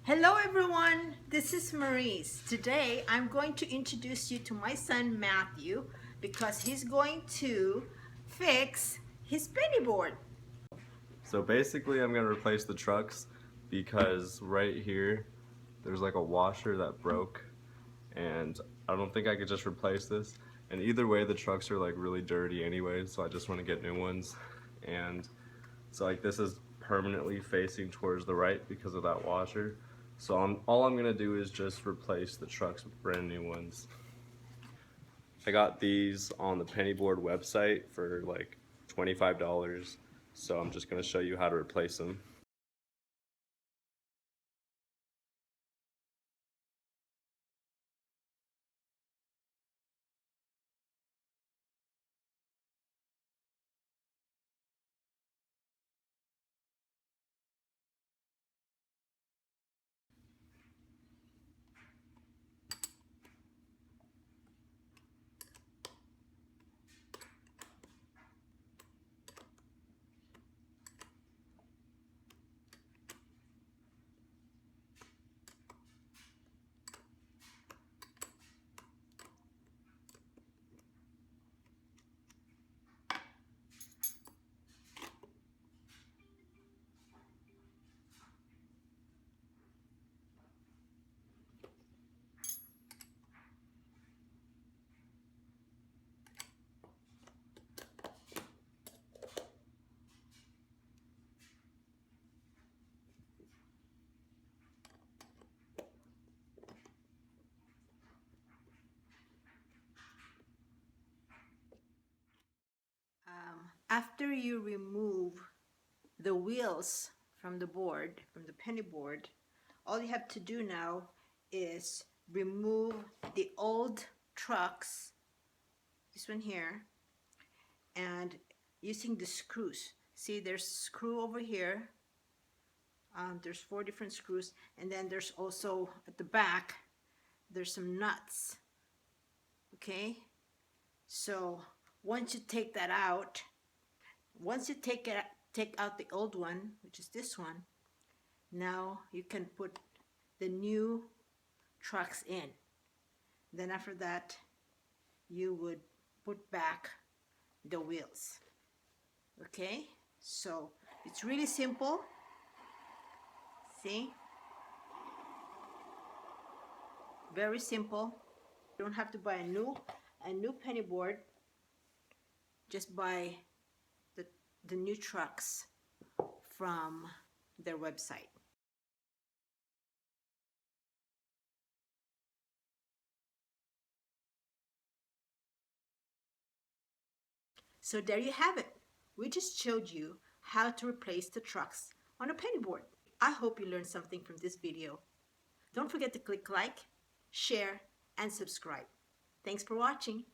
Hello everyone, this is Maurice. Today I'm going to introduce you to my son Matthew because he's going to fix his penny board. So basically I'm going to replace the trucks because right here there's like a washer that broke and I don't think I could just replace this. And either way the trucks are like really dirty anyway, so I just want to get new ones. And so like this is permanently facing towards the right because of that washer. So all I'm going to do is just replace the trucks with brand new ones. I got these on the Penny Board website for like $25. So I'm just going to show you how to replace them. After you remove the wheels from the board, from the penny board, all you have to do now is remove the old trucks, this one here, and using the screws. See, there's a screw over here. There's 4 different screws, and then there's also at the back there's some nuts. Okay, so once you take that out, once you take out the old one, which is this one, now you can put the new trucks in. Then after that you would put back the wheels. Okay, so it's really simple. See, very simple. You don't have to buy a new penny board. Just buy the new trucks from their website. So there you have it. We just showed you how to replace the trucks on a penny board. I hope you learned something from this video. Don't forget to click like, share, and subscribe. Thanks for watching.